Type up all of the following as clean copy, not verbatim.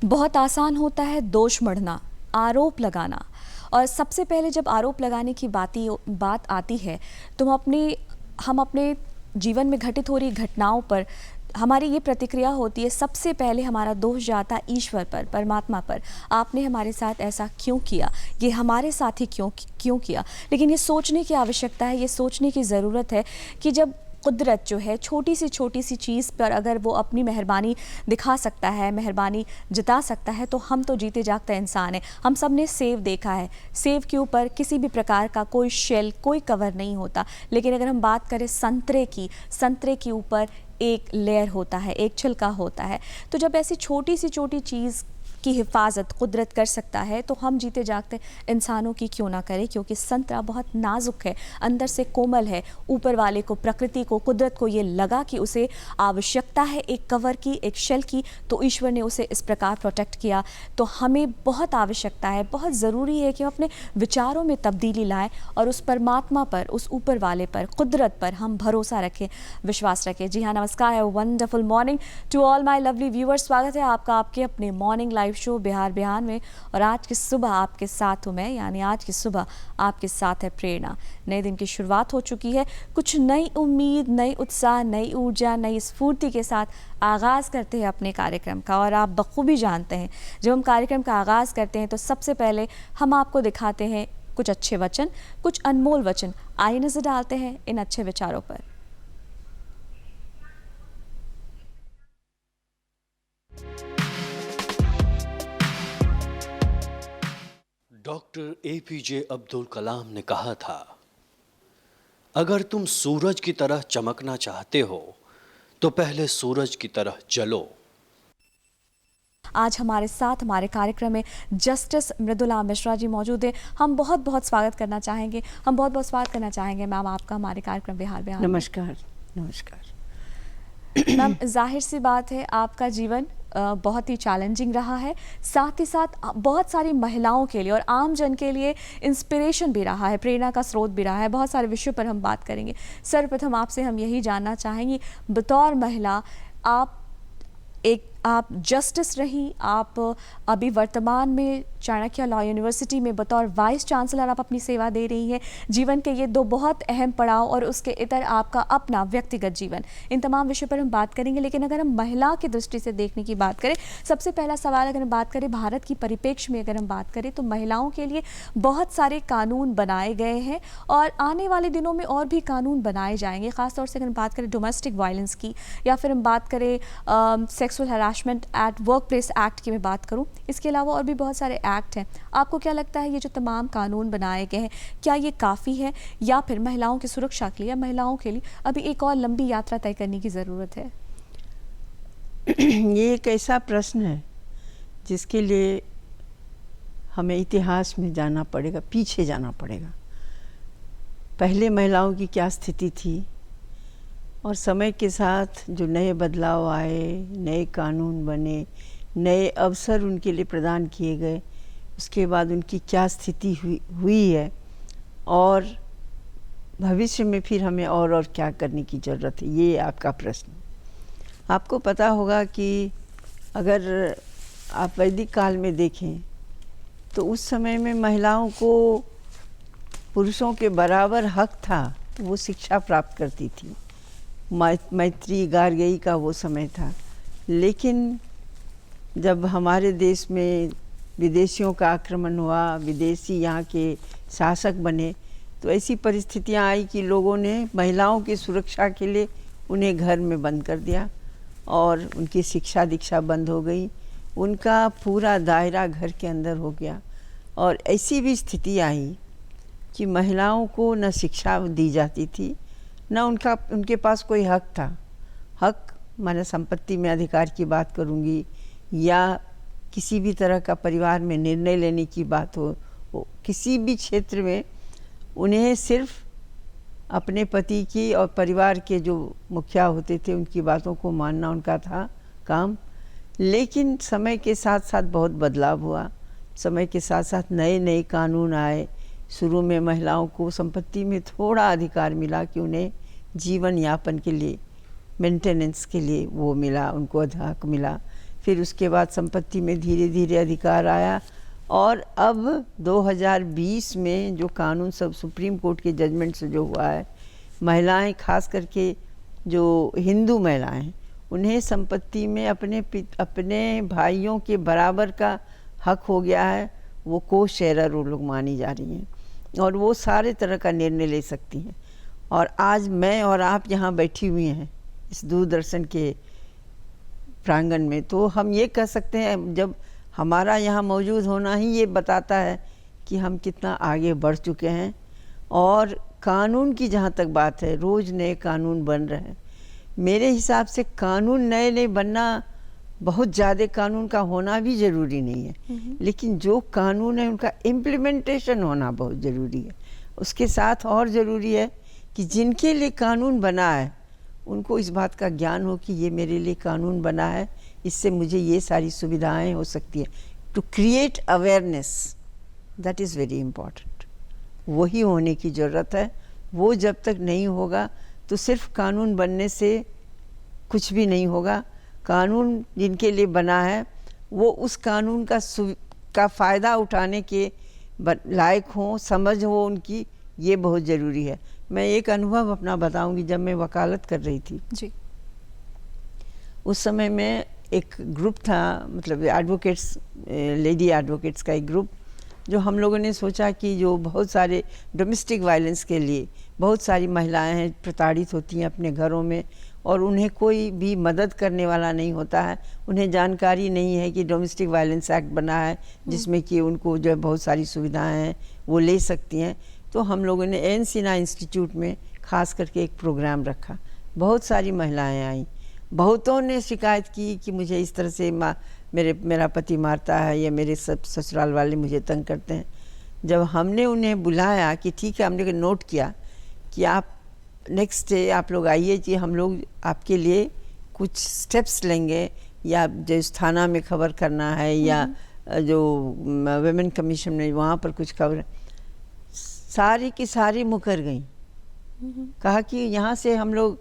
बहुत आसान होता है दोष मढ़ना, आरोप लगाना। और सबसे पहले जब आरोप लगाने की बात आती है तो हम अपने जीवन में घटित हो रही घटनाओं पर हमारी ये प्रतिक्रिया होती है। सबसे पहले हमारा दोष जाता है ईश्वर पर, परमात्मा पर। आपने हमारे साथ ऐसा क्यों किया, ये हमारे साथ ही क्यों किया। लेकिन ये सोचने की आवश्यकता है, ये सोचने की ज़रूरत है कि जब कुदरत जो है छोटी सी चीज़ पर अगर वो अपनी मेहरबानी दिखा सकता है, मेहरबानी जता सकता है, तो हम तो जीते जागते इंसान हैं। हम सब ने सेब देखा है, सेब के ऊपर किसी भी प्रकार का कोई शेल, कोई कवर नहीं होता। लेकिन अगर हम बात करें संतरे के ऊपर एक लेयर होता है, एक छिलका होता है। तो जब ऐसी छोटी चीज़ की हिफाजत कुदरत कर सकता है तो हम जीते जागते इंसानों की क्यों ना करें। क्योंकि संतरा बहुत नाजुक है, अंदर से कोमल है। ऊपर वाले को, प्रकृति को, कुदरत को ये लगा कि उसे आवश्यकता है एक कवर की, एक शेल की, तो ईश्वर ने उसे इस प्रकार प्रोटेक्ट किया। तो हमें बहुत आवश्यकता है, बहुत ज़रूरी है कि हम अपने विचारों में तब्दीली लाएं और उस परमात्मा पर, उस ऊपर वाले पर, कुदरत पर हम भरोसा रखें, विश्वास रखें। जी हाँ, नमस्कार है, wonderful morning to all my lovely viewers. स्वागत है आपका आपके अपने morning live show Bihar Bihan में। और आज की सुबह आपके साथ हूँ मैं, यानी आज की सुबह आपके साथ है प्रेरणा। नए दिन की शुरुआत हो चुकी है, कुछ नई उम्मीद, नई उत्साह, नई ऊर्जा, नई स्फूर्ति के साथ आगाज़ करते हैं अपने कार्यक्रम का। और आप बखूबी जानते हैं जब हम कार्यक्रम का आगाज़ करते हैं तो सबसे पहले हम आपको दिखाते हैं कुछ अच्छे वचन, कुछ अनमोल वचन। आइए नजर डालते हैं इन अच्छे विचारों पर। डॉक्टर APJ अब्दुल कलाम ने कहा था, अगर तुम सूरज की तरह चमकना चाहते हो तो पहले सूरज की तरह जलो। आज हमारे साथ हमारे कार्यक्रम में जस्टिस मृदुला मिश्रा जी मौजूद हैं। हम बहुत बहुत स्वागत करना चाहेंगे मैम आपका हमारे कार्यक्रम बिहार बिहार। नमस्कार। मैम, जाहिर सी बात है आपका जीवन बहुत ही चैलेंजिंग रहा है, साथ ही साथ बहुत सारी महिलाओं के लिए और आम जन के लिए इंस्पिरेशन भी रहा है, प्रेरणा का स्रोत भी रहा है। बहुत सारे विषयों पर हम बात करेंगे। सर्वप्रथम आपसे हम यही जानना चाहेंगे, बतौर महिला आप जस्टिस रही, आप अभी वर्तमान में चाणक्य लॉ यूनिवर्सिटी में बतौर वाइस चांसलर आप अपनी सेवा दे रही हैं। जीवन के ये दो बहुत अहम पड़ाव और उसके इतर आपका अपना व्यक्तिगत जीवन, इन तमाम विषयों पर हम बात करेंगे। लेकिन अगर हम महिला की दृष्टि से देखने की बात करें, सबसे पहला सवाल अगर हम बात करें भारत की परिप्रेक्ष्य में, अगर हम बात करें तो महिलाओं के लिए बहुत सारे कानून बनाए गए हैं और आने वाले दिनों में और भी कानून बनाए जाएंगे। खासतौर से अगर हम बात करें डोमेस्टिक वायलेंस की, या फिर हम बात करें sexual harassment act, work place act की मैं बात करूं, इसके अलावा और भी बहुत सारे एक्ट हैं। आपको क्या लगता है ये जो तमाम कानून बनाए गए हैं, क्या ये काफ़ी है या फिर महिलाओं की सुरक्षा के लिए या महिलाओं के लिए अभी एक और लंबी यात्रा तय करने की ज़रूरत है? ये एक ऐसा प्रश्न है जिसके लिए हमें इतिहास में जाना पड़ेगा, पीछे जाना पड़ेगा। पहले महिलाओं की क्या स्थिति थी और समय के साथ जो नए बदलाव आए, नए कानून बने, नए अवसर उनके लिए प्रदान किए गए, उसके बाद उनकी क्या स्थिति हुई है और भविष्य में फिर हमें और क्या करने की ज़रूरत है, ये आपका प्रश्न। आपको पता होगा कि अगर आप वैदिक काल में देखें तो उस समय में महिलाओं को पुरुषों के बराबर हक था, वो शिक्षा प्राप्त करती थी। मैत्री गार्गेयी का वो समय था। लेकिन जब हमारे देश में विदेशियों का आक्रमण हुआ, विदेशी यहाँ के शासक बने, तो ऐसी परिस्थितियाँ आई कि लोगों ने महिलाओं की सुरक्षा के लिए उन्हें घर में बंद कर दिया और उनकी शिक्षा दीक्षा बंद हो गई। उनका पूरा दायरा घर के अंदर हो गया और ऐसी भी स्थिति आई कि महिलाओं को न शिक्षा दी जाती थी, न उनके पास कोई हक था। हक माने संपत्ति में अधिकार की बात करूँगी, या किसी भी तरह का परिवार में निर्णय लेने की बात हो, किसी भी क्षेत्र में उन्हें सिर्फ अपने पति की और परिवार के जो मुखिया होते थे उनकी बातों को मानना उनका था काम। लेकिन समय के साथ साथ बहुत बदलाव हुआ, समय के साथ साथ नए नए कानून आए। शुरू में महिलाओं को संपत्ति में थोड़ा अधिकार मिला कि उन्हें जीवन यापन के लिए, मेंटेनेंस के लिए वो मिला, उनको हक मिला। फिर उसके बाद संपत्ति में धीरे धीरे अधिकार आया। और अब 2020 में जो कानून सब सुप्रीम कोर्ट के जजमेंट से जो हुआ है, महिलाएं खास करके जो हिंदू महिलाएं हैं, उन्हें संपत्ति में अपने भाइयों के बराबर का हक हो गया है। वो को शेयरर वो लोग मानी जा रही हैं और वो सारे तरह का निर्णय ले सकती हैं। और आज मैं और आप यहाँ बैठी हुई हैं इस दूरदर्शन के प्रांगण में, तो हम ये कह सकते हैं, जब हमारा यहाँ मौजूद होना ही ये बताता है कि हम कितना आगे बढ़ चुके हैं। और कानून की जहाँ तक बात है, रोज़ नए कानून बन रहे हैं। मेरे हिसाब से कानून नए नए बनना, बहुत ज़्यादा कानून का होना भी ज़रूरी नहीं है, लेकिन जो कानून है उनका इम्प्लीमेंटेशन होना बहुत ज़रूरी है। उसके साथ और ज़रूरी है कि जिनके लिए कानून बना है उनको इस बात का ज्ञान हो कि ये मेरे लिए कानून बना है, इससे मुझे ये सारी सुविधाएं हो सकती हैं। To create awareness, that is very important. वही होने की ज़रूरत है। वो जब तक नहीं होगा तो सिर्फ कानून बनने से कुछ भी नहीं होगा। कानून जिनके लिए बना है वो उस कानून का फ़ायदा उठाने के लायक हों, समझ हो उनकी, ये बहुत ज़रूरी है। मैं एक अनुभव अपना बताऊंगी। जब मैं वकालत कर रही थी जी, उस समय में एक ग्रुप था, मतलब एडवोकेट्स, लेडी एडवोकेट्स का एक ग्रुप, जो हम लोगों ने सोचा कि जो बहुत सारे डोमेस्टिक वायलेंस के लिए बहुत सारी महिलाएं हैं, प्रताड़ित होती हैं अपने घरों में और उन्हें कोई भी मदद करने वाला नहीं होता है। उन्हें जानकारी नहीं है कि डोमेस्टिक वायलेंस एक्ट बना है जिसमें कि उनको जो बहुत सारी सुविधाएं हैं वो ले सकती हैं। तो हम लोगों ने एन सिन्हा इंस्टीट्यूट में ख़ास करके एक प्रोग्राम रखा। बहुत सारी महिलाएं आईं। बहुतों ने शिकायत की कि मुझे इस तरह से मेरा पति मारता है या मेरे सब ससुराल वाले मुझे तंग करते हैं। जब हमने उन्हें बुलाया कि ठीक है, हमने नोट किया कि आप नेक्स्ट डे आप लोग आइए कि हम लोग आपके लिए कुछ स्टेप्स लेंगे, या जो थाना में खबर करना है या जो वुमेन कमीशन में वहाँ पर कुछ खबर। सारी की सारी मुकर गई। कहा कि यहाँ से हम लोग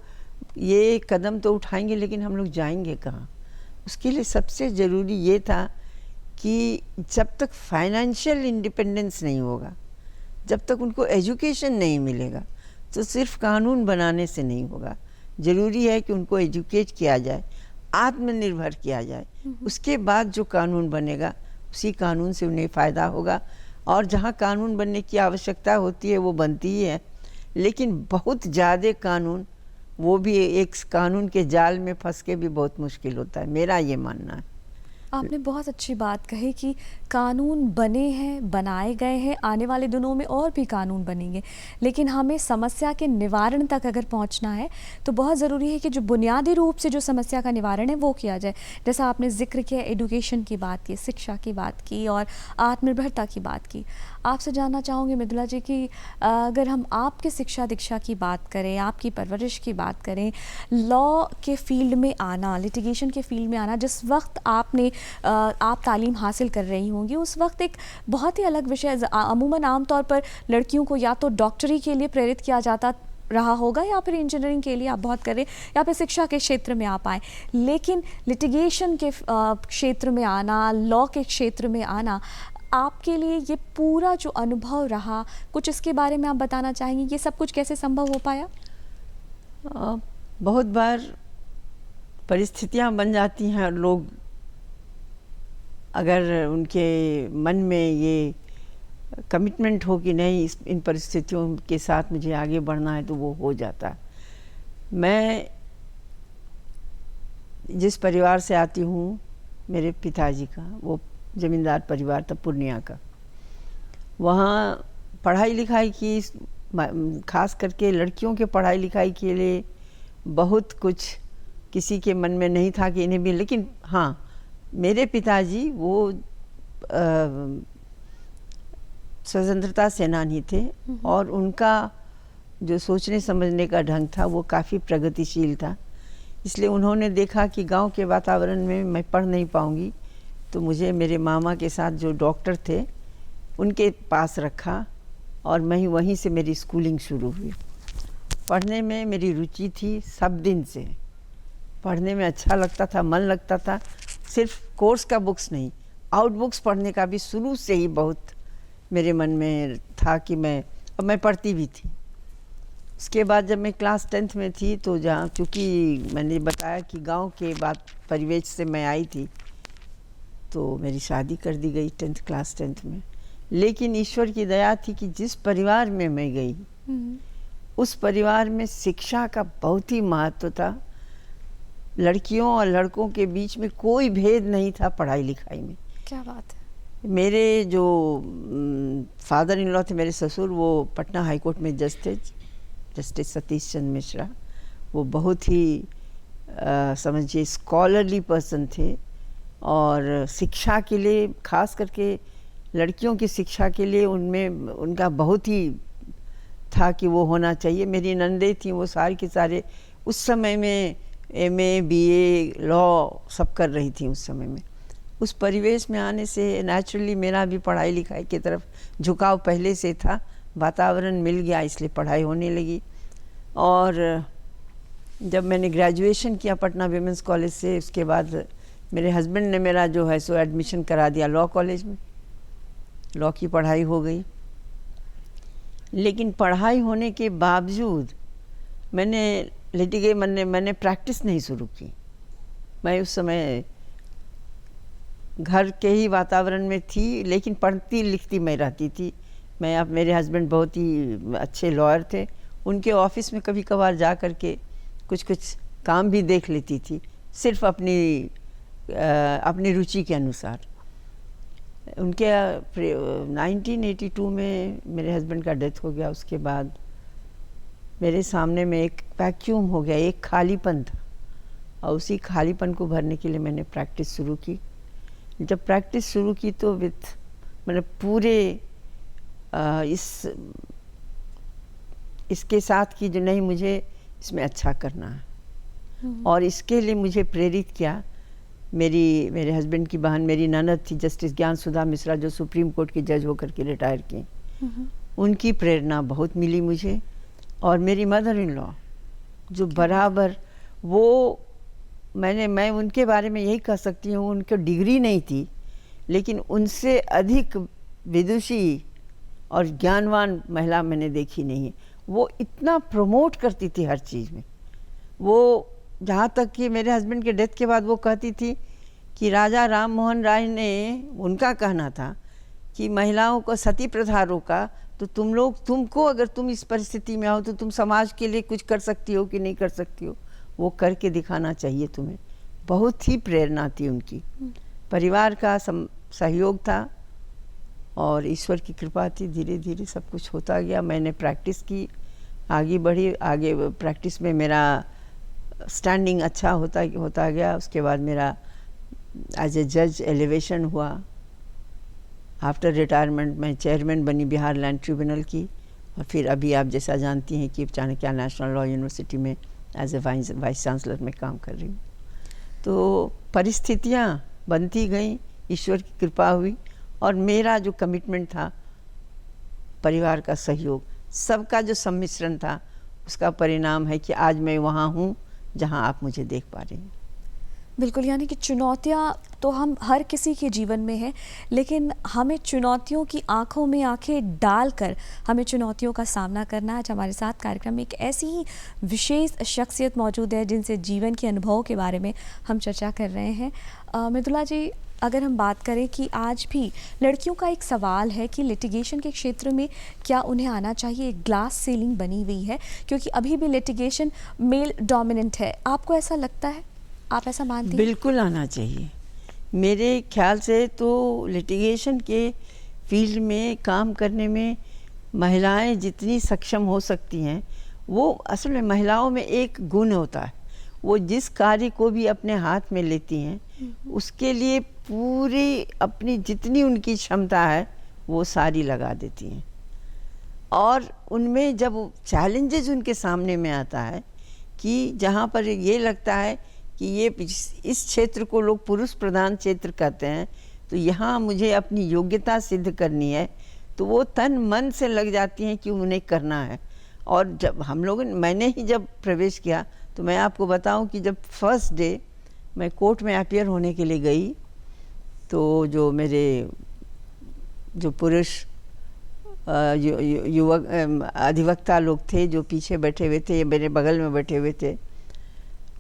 ये कदम तो उठाएंगे लेकिन हम लोग जाएंगे कहाँ। उसके लिए सबसे ज़रूरी ये था कि जब तक फाइनेंशियल इंडिपेंडेंस नहीं होगा, जब तक उनको एजुकेशन नहीं मिलेगा, तो सिर्फ कानून बनाने से नहीं होगा। ज़रूरी है कि उनको एजुकेट किया जाए, आत्मनिर्भर किया जाए। उसके बाद जो कानून बनेगा उसी कानून से उन्हें फ़ायदा होगा। और जहाँ कानून बनने की आवश्यकता होती है वो बनती ही है, लेकिन बहुत ज़्यादा कानून, वो भी एक कानून के जाल में फंस के भी बहुत मुश्किल होता है, मेरा ये मानना है। आपने बहुत अच्छी बात कही कि कानून बने हैं, बनाए गए हैं, आने वाले दिनों में और भी कानून बनेंगे, लेकिन हमें समस्या के निवारण तक अगर पहुंचना है तो बहुत ज़रूरी है कि जो बुनियादी रूप से जो समस्या का निवारण है वो किया जाए। जैसा आपने जिक्र किया, एजुकेशन की बात की, शिक्षा की बात की और आत्मनिर्भरता की बात की। आपसे जानना चाहूँगी मृदुला जी कि अगर हम आपके शिक्षा दीक्षा की बात करें, आपकी परवरिश की बात करें, लॉ के फील्ड में आना, लिटिगेशन के फील्ड में आना, जिस वक्त आप तालीम हासिल कर रही होंगी, उस वक्त एक बहुत ही अलग विषय, अमूमन आमतौर पर लड़कियों को या तो डॉक्टरी के लिए प्रेरित किया जाता रहा होगा या फिर इंजीनियरिंग के लिए आप बहुत कर रहे हैं या फिर शिक्षा के क्षेत्र में आप आए, लेकिन लिटिगेशन के क्षेत्र में आना, लॉ के क्षेत्र में आना, आपके लिए ये पूरा जो अनुभव रहा, कुछ इसके बारे में आप बताना चाहेंगे? ये सब कुछ कैसे संभव हो पाया? बहुत बार परिस्थितियां बन जाती हैं और लोग, अगर उनके मन में ये कमिटमेंट हो कि नहीं इन परिस्थितियों के साथ मुझे आगे बढ़ना है, तो वो हो जाता है। मैं जिस परिवार से आती हूँ, मेरे पिताजी का वो ज़मींदार परिवार था पूर्णिया का। वहाँ पढ़ाई लिखाई की, खास करके लड़कियों के पढ़ाई लिखाई के लिए बहुत कुछ किसी के मन में नहीं था कि इन्हें भी, लेकिन हाँ, मेरे पिताजी वो स्वतंत्रता सेनानी थे और उनका जो सोचने समझने का ढंग था वो काफ़ी प्रगतिशील था। इसलिए उन्होंने देखा कि गांव के वातावरण में मैं पढ़ नहीं पाऊंगी, तो मुझे मेरे मामा के साथ जो डॉक्टर थे उनके पास रखा और मैं वहीं से मेरी स्कूलिंग शुरू हुई। पढ़ने में मेरी रुचि थी सब दिन से, पढ़ने में अच्छा लगता था, मन लगता था। सिर्फ कोर्स का बुक्स नहीं, आउट बुक्स पढ़ने का भी शुरू से ही बहुत मेरे मन में था कि मैं पढ़ती भी थी। उसके बाद जब मैं क्लास 10th में थी तो जहाँ, चूँकि मैंने बताया कि गांव के परिवेश से मैं आई थी, तो मेरी शादी कर दी गई 10th में। लेकिन ईश्वर की दया थी कि जिस परिवार में मैं गई उस परिवार में शिक्षा का बहुत ही महत्व था। लड़कियों और लड़कों के बीच में कोई भेद नहीं था पढ़ाई लिखाई में। क्या बात है। मेरे जो फादर इन लॉ थे, मेरे ससुर, वो पटना हाई कोर्ट में जज थे, जस्टिस सतीश चंद्र मिश्रा। वो बहुत ही समझिए स्कॉलरली पर्सन थे और शिक्षा के लिए, खास करके लड़कियों की शिक्षा के लिए उनमें उनका बहुत ही था कि वो होना चाहिए। मेरी नंदे थी, वो सारे के सारे उस समय में MA BA लॉ सब कर रही थी उस समय में। उस परिवेश में आने से नेचुरली मेरा भी पढ़ाई लिखाई की तरफ झुकाव पहले से था, वातावरण मिल गया इसलिए पढ़ाई होने लगी। और जब मैंने ग्रेजुएशन किया पटना विमेंस कॉलेज से, उसके बाद मेरे हस्बैंड ने मेरा जो है सो एडमिशन करा दिया लॉ कॉलेज में। लॉ की पढ़ाई हो गई। लेकिन पढ़ाई होने के बावजूद मैंने प्रैक्टिस नहीं शुरू की। मैं उस समय घर के ही वातावरण में थी, लेकिन पढ़ती लिखती मैं रहती थी। अब मेरे हस्बैंड बहुत ही अच्छे लॉयर थे, उनके ऑफिस में कभी कभार जा कर के कुछ काम भी देख लेती थी, सिर्फ अपनी रुचि के अनुसार। उनके 1982 में मेरे हस्बैंड का डेथ हो गया। उसके बाद मेरे सामने में एक वैक्यूम हो गया, एक खालीपन था, और उसी खालीपन को भरने के लिए मैंने प्रैक्टिस शुरू की। जब प्रैक्टिस शुरू की तो मतलब पूरे इसके साथ कि जो नहीं, मुझे इसमें अच्छा करना है। और इसके लिए मुझे प्रेरित किया मेरे हस्बैंड की बहन, मेरी ननद थी जस्टिस ज्ञान सुधा मिश्रा, जो सुप्रीम कोर्ट की जज होकर के रिटायर की। उनकी प्रेरणा बहुत मिली मुझे। और मेरी मदर इन लॉ जो बराबर, वो मैं उनके बारे में यही कह सकती हूँ, उनकी डिग्री नहीं थी, लेकिन उनसे अधिक विदुषी और ज्ञानवान महिला मैंने देखी नहीं है। वो इतना प्रमोट करती थी हर चीज़ में। वो जहाँ तक कि मेरे हस्बैंड के डेथ के बाद वो कहती थी कि राजा राम मोहन राय ने, उनका कहना था कि महिलाओं को सती प्रथा रोका, तो तुमको अगर तुम इस परिस्थिति में आओ तो तुम समाज के लिए कुछ कर सकती हो कि नहीं कर सकती हो, वो करके दिखाना चाहिए तुम्हें। बहुत ही प्रेरणा थी उनकी। परिवार का सहयोग था और ईश्वर की कृपा थी। धीरे धीरे सब कुछ होता गया। मैंने प्रैक्टिस की, आगे बढ़ी। आगे प्रैक्टिस में मेरा स्टैंडिंग अच्छा होता गया। उसके बाद मेरा एज ए जज एलिवेशन हुआ। आफ्टर रिटायरमेंट मैं चेयरमैन बनी बिहार लैंड ट्रिब्यूनल की, और फिर अभी आप जैसा जानती हैं कि चाणक्य नेशनल लॉ यूनिवर्सिटी में एज ए वाइस चांसलर में काम कर रही हूँ। तो परिस्थितियाँ बनती गई, ईश्वर की कृपा हुई, और मेरा जो कमिटमेंट था, परिवार का सहयोग, सबका जो सम्मिश्रण था, उसका परिणाम है कि आज मैं वहाँ हूँ जहाँ आप मुझे देख पा रही हैं। बिल्कुल, यानी कि चुनौतियाँ तो हम हर किसी के जीवन में है, लेकिन हमें चुनौतियों की आंखों में आंखें डालकर हमें चुनौतियों का सामना करना। आज हमारे साथ कार्यक्रम में एक ऐसी ही विशेष शख्सियत मौजूद है जिनसे जीवन के अनुभवों के बारे में हम चर्चा कर रहे हैं। मृदुला जी, अगर हम बात करें कि आज भी लड़कियों का एक सवाल है कि लिटिगेशन के क्षेत्र में क्या उन्हें आना चाहिए, एक ग्लास सीलिंग बनी हुई है, क्योंकि अभी भी लिटिगेशन मेल डोमिनेंट है। आपको ऐसा लगता है, आप ऐसा मानती हैं? बिल्कुल आना चाहिए। मेरे ख्याल से तो लिटिगेशन के फील्ड में काम करने में महिलाएं जितनी सक्षम हो सकती हैं, वो असल में महिलाओं में एक गुण होता है, वो जिस कार्य को भी अपने हाथ में लेती हैं उसके लिए पूरी अपनी जितनी उनकी क्षमता है वो सारी लगा देती हैं। और उनमें जब चैलेंजेस उनके सामने में आता है कि जहाँ पर ये लगता है कि ये इस क्षेत्र को लोग पुरुष प्रधान क्षेत्र कहते हैं, तो यहाँ मुझे अपनी योग्यता सिद्ध करनी है, तो वो तन मन से लग जाती हैं कि उन्हें करना है। और जब मैंने ही जब प्रवेश किया, तो मैं आपको बताऊं कि जब फर्स्ट डे मैं कोर्ट में अपीयर होने के लिए गई, तो जो मेरे जो पुरुष युवक अधिवक्ता लोग थे जो पीछे बैठे हुए थे, मेरे बगल में बैठे हुए थे,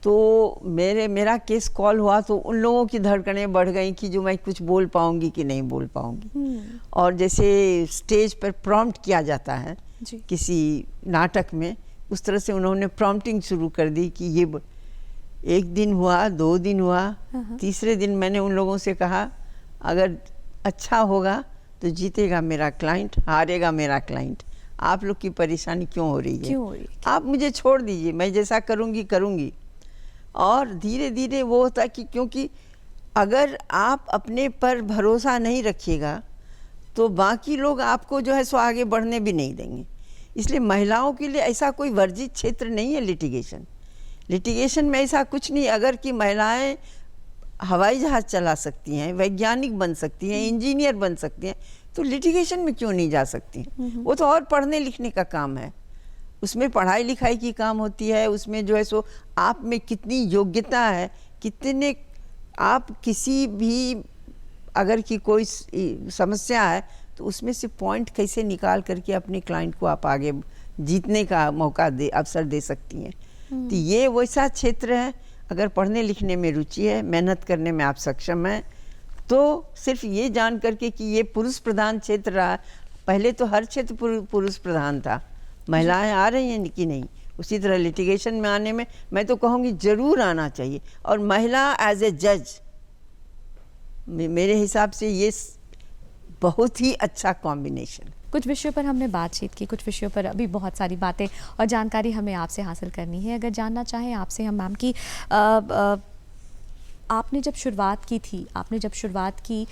तो मेरा केस कॉल हुआ तो उन लोगों की धड़कनें बढ़ गई कि जो मैं कुछ बोल पाऊंगी कि नहीं बोल पाऊंगी। और जैसे स्टेज पर प्रॉम्प्ट किया जाता है जी। किसी नाटक में, उस तरह से उन्होंने प्रॉम्प्टिंग शुरू कर दी कि ये एक दिन हुआ, 2 दिन हुआ, तीसरे दिन मैंने उन लोगों से कहा अगर अच्छा होगा तो जीतेगा मेरा क्लाइंट, हारेगा मेरा क्लाइंट। आप लोग की परेशानी क्यों हो रही है? क्यों हो रही है? आप मुझे छोड़ दीजिए, मैं जैसा करूँगी। और धीरे धीरे वो होता कि क्योंकि अगर आप अपने पर भरोसा नहीं रखिएगा तो बाकी लोग आपको जो है सो आगे बढ़ने भी नहीं देंगे। इसलिए महिलाओं के लिए ऐसा कोई वर्जित क्षेत्र नहीं है लिटिगेशन में ऐसा कुछ नहीं। अगर कि महिलाएं हवाई जहाज़ चला सकती हैं, वैज्ञानिक बन सकती हैं, इंजीनियर बन सकती हैं, तो लिटिगेशन में क्यों नहीं जा सकती हैं? वो तो और पढ़ने लिखने का काम है, उसमें पढ़ाई लिखाई की काम होती है, उसमें जो है सो आप में कितनी योग्यता है, कितने आप किसी भी अगर की कोई समस्या है तो उसमें से पॉइंट कैसे निकाल करके अपने क्लाइंट को आप आगे जीतने का मौका अवसर दे सकती हैं। तो ये वैसा क्षेत्र है, अगर पढ़ने लिखने में रुचि है, मेहनत करने में आप सक्षम हैं, तो सिर्फ ये जान करके कि ये पुरुष प्रधान क्षेत्र रहा, पहले तो हर क्षेत्र पुरुष प्रधान था, महिलाएं आ रही हैं कि नहीं, उसी तरह लिटिगेशन में आने में मैं तो कहूँगी ज़रूर आना चाहिए। और महिला एज ए जज मेरे हिसाब से ये बहुत ही अच्छा कॉम्बिनेशन। कुछ विषयों पर हमने बातचीत की, कुछ विषयों पर अभी बहुत सारी बातें और जानकारी हमें आपसे हासिल करनी है। अगर जानना चाहें आपसे हम मैम की आपने जब शुरुआत की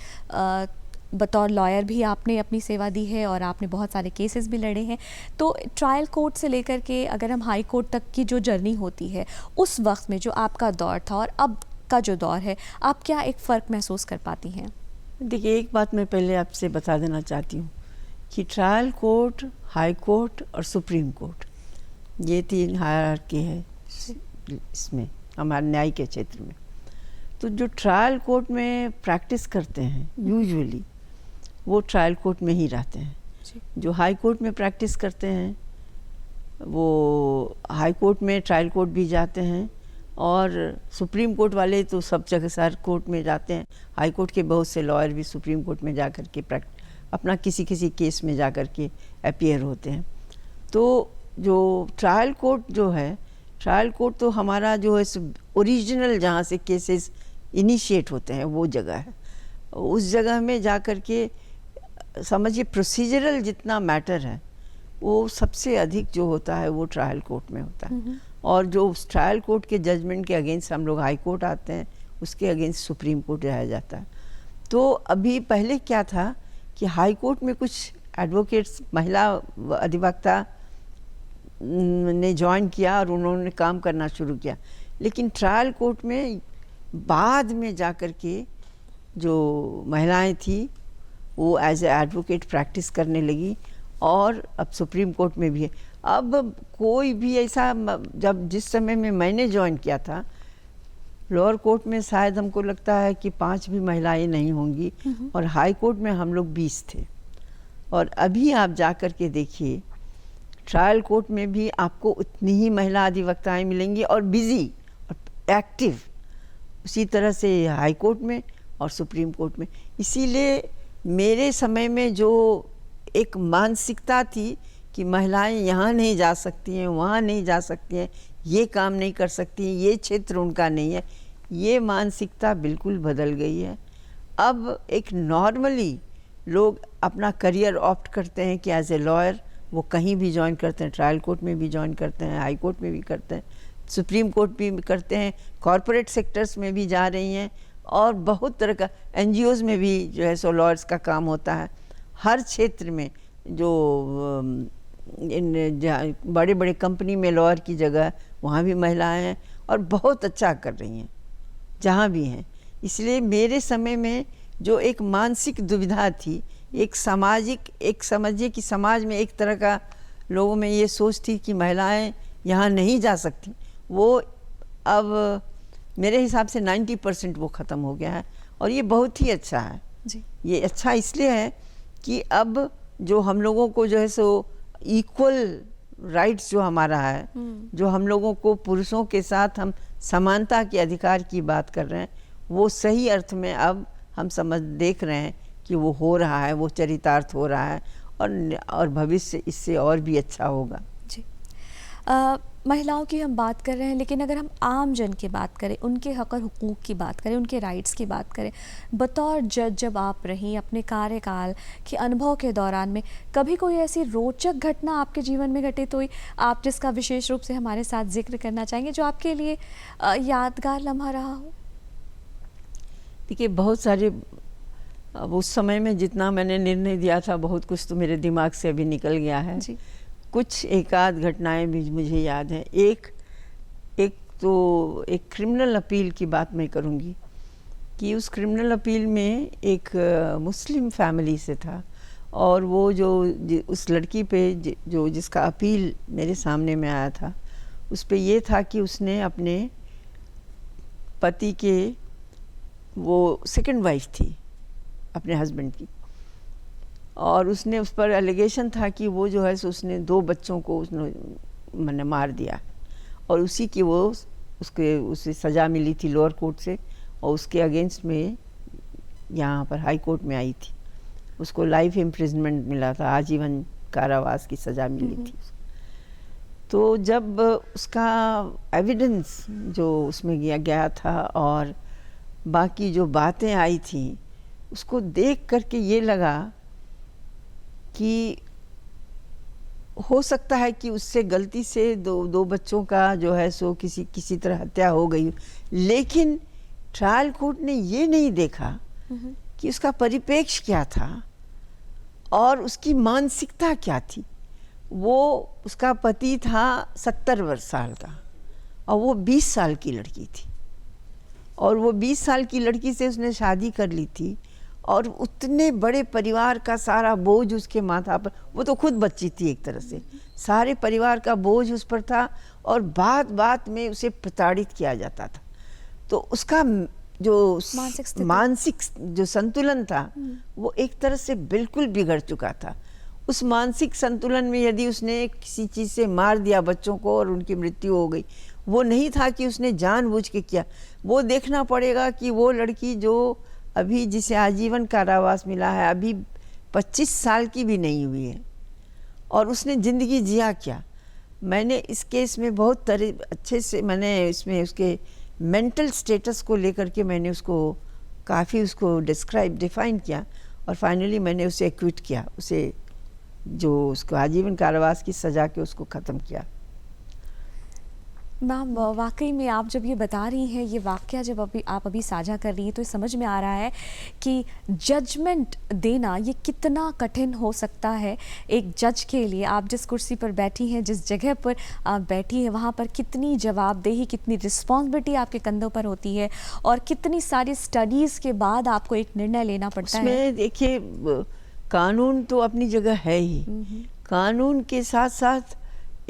बतौर लॉयर भी आपने अपनी सेवा दी है और आपने बहुत सारे केसेस भी लड़े हैं, तो ट्रायल कोर्ट से लेकर के अगर हम हाई कोर्ट तक की जो जर्नी होती है, उस वक्त में जो आपका दौर था और अब का जो दौर है, आप क्या एक फ़र्क महसूस कर पाती हैं? देखिए, एक बात मैं पहले आपसे बता देना चाहती हूँ कि ट्रायल कोर्ट, हाई कोर्ट और सुप्रीम कोर्ट, ये 3 हायरार्की है इसमें हमारे न्याय के क्षेत्र में। तो जो ट्रायल कोर्ट में प्रैक्टिस करते हैं यूजुअली वो ट्रायल कोर्ट में ही रहते हैं। जो हाई कोर्ट में प्रैक्टिस करते हैं वो हाई कोर्ट में ट्रायल कोर्ट भी जाते हैं, और सुप्रीम कोर्ट वाले तो सब जगह सारे कोर्ट में जाते हैं। हाई कोर्ट के बहुत से लॉयर भी सुप्रीम कोर्ट में जा कर के अपना किसी केस में जा कर के अपीयर होते हैं। तो जो ट्रायल कोर्ट जो है, ट्रायल कोर्ट तो हमारा जो है ओरिजिनल जहाँ से केसेस इनिशिएट होते हैं वो जगह है। उस जगह में जा कर के समझिए प्रोसीजरल जितना मैटर है वो सबसे अधिक जो होता है वो ट्रायल कोर्ट में होता है। और जो ट्रायल कोर्ट के जजमेंट के अगेंस्ट हम लोग हाई कोर्ट आते हैं, उसके अगेंस्ट सुप्रीम कोर्ट जाया जाता है। तो अभी पहले क्या था कि हाई कोर्ट में कुछ एडवोकेट्स, महिला अधिवक्ता ने ज्वाइन किया और उन्होंने काम करना शुरू किया, लेकिन ट्रायल कोर्ट में बाद में जा कर के जो महिलाएं थी वो एज ए एडवोकेट प्रैक्टिस करने लगी, और अब सुप्रीम कोर्ट में भी है। अब कोई भी ऐसा, जिस समय में मैंने ज्वाइन किया था लोअर कोर्ट में शायद हमको लगता है कि 5 भी महिलाएं नहीं होंगी, और हाई कोर्ट में हम लोग 20 थे। और अभी आप जा कर के देखिए ट्रायल कोर्ट में भी आपको उतनी ही महिला अधिवक्ताएं मिलेंगी और बिजी और एक्टिव, उसी तरह से हाई कोर्ट में और सुप्रीम कोर्ट में। इसीलिए मेरे समय में जो एक मानसिकता थी कि महिलाएं यहाँ नहीं जा सकती हैं, वहाँ नहीं जा सकती हैं, ये काम नहीं कर सकती हैं, ये क्षेत्र उनका नहीं है, ये मानसिकता बिल्कुल बदल गई है। अब एक नॉर्मली लोग अपना करियर ऑप्ट करते हैं कि एज ए लॉयर वो कहीं भी ज्वाइन करते हैं, ट्रायल कोर्ट में भी ज्वाइन करते हैं, हाई कोर्ट में भी करते हैं, सुप्रीम कोर्ट भी करते हैं, कॉरपोरेट सेक्टर्स में भी जा रही हैं, और बहुत तरह का NGOs में भी जो है सो लॉयर्स का काम होता है। हर क्षेत्र में जो बड़े बड़े कंपनी में लॉयर की जगह वहाँ भी महिलाएं हैं और बहुत अच्छा कर रही हैं जहाँ भी हैं। इसलिए मेरे समय में जो एक मानसिक दुविधा थी, एक सामाजिक, एक समझिए कि समाज में एक तरह का लोगों में ये सोच थी कि महिलाएं यहाँ नहीं जा सकती, वो अब मेरे हिसाब से 90% वो ख़त्म हो गया है, और ये बहुत ही अच्छा है। जी। ये अच्छा इसलिए है कि अब जो हम लोगों को जो है सो इक्वल राइट्स जो हमारा है, जो हम लोगों को पुरुषों के साथ हम समानता के अधिकार की बात कर रहे हैं, वो सही अर्थ में अब हम देख रहे हैं कि वो हो रहा है, वो चरितार्थ हो रहा है, और भविष्य इससे और भी अच्छा होगा। जी। महिलाओं की हम बात कर रहे हैं, लेकिन अगर हम आम जन की बात करें, उनके हक और हुकूक की बात करें, उनके राइट्स की बात करें, बतौर जज जब आप रहीं अपने कार्यकाल के अनुभव के दौरान में, कभी कोई ऐसी रोचक घटना आपके जीवन में घटित हुई, आप जिसका विशेष रूप से हमारे साथ जिक्र करना चाहेंगे, जो आपके लिए यादगार लम्हा रहा हो? देखिए, बहुत सारे, अब उस समय में जितना मैंने निर्णय दिया था, बहुत कुछ तो मेरे दिमाग से अभी निकल गया है। जी। कुछ एकाध घटनाएं भी मुझे याद हैं। एक क्रिमिनल अपील की बात मैं करूंगी कि उस क्रिमिनल अपील में एक मुस्लिम फैमिली से था, और वो उस लड़की पे जिसका अपील मेरे सामने में आया था, उस पे ये था कि उसने अपने पति के, वो सेकंड वाइफ थी अपने हस्बैंड की, और उसने उस पर एलिगेशन था कि वो जो है सो उसने 2 बच्चों को मैंने मार दिया, और उसी की उसे सज़ा मिली थी लोअर कोर्ट से, और उसके अगेंस्ट में यहाँ पर हाई कोर्ट में आई थी। उसको लाइफ इम्प्रिजनमेंट मिला था, आजीवन कारावास की सज़ा मिली थी। तो जब उसका एविडेंस जो उसमें गया था और बाकी जो बातें आई थी, उसको देख करके ये लगा कि हो सकता है कि उससे गलती से दो बच्चों का जो है सो किसी तरह हत्या हो गई, लेकिन ट्रायल कोर्ट ने ये नहीं देखा कि उसका परिप्रेक्ष्य क्या था और उसकी मानसिकता क्या थी। उसका पति था 70 साल का, और वो 20 साल की लड़की थी, और वो 20 साल की लड़की से उसने शादी कर ली थी, और उतने बड़े परिवार का सारा बोझ उसके माथा पर, वो तो खुद बच्ची थी एक तरह से, सारे परिवार का बोझ उस पर था, और बात बात में उसे प्रताड़ित किया जाता था। तो उसका जो मानसिक जो संतुलन था, वो एक तरह से बिल्कुल बिगड़ चुका था। उस मानसिक संतुलन में यदि उसने किसी चीज़ से मार दिया बच्चों को और उनकी मृत्यु हो गई, वो नहीं था कि उसने जानबूझ के किया। वो देखना पड़ेगा कि वो लड़की जो अभी जिसे आजीवन कारावास मिला है, अभी 25 साल की भी नहीं हुई है, और उसने ज़िंदगी जिया क्या। मैंने इस केस में बहुत अच्छे से मैंने इसमें उसके मेंटल स्टेटस को लेकर के मैंने उसको काफ़ी डिफाइन किया, और फाइनली मैंने उसे एक्विट किया, उसे जो उसको आजीवन कारावास की सज़ा के उसको ख़त्म किया। मैम, वाकई में आप जब ये बता रही हैं, ये वाक़या जब आप अभी साझा कर रही हैं, तो ये समझ में आ रहा है कि जजमेंट देना ये कितना कठिन हो सकता है एक जज के लिए। आप जिस कुर्सी पर बैठी हैं, जिस जगह पर आप बैठी हैं, वहाँ पर कितनी जवाबदेही, कितनी रिस्पॉन्सिबिलिटी आपके कंधों पर होती है, और कितनी सारी स्टडीज़ के बाद आपको एक निर्णय लेना पड़ता है। उसमें देखिए, कानून तो अपनी जगह है ही, कानून के साथ साथ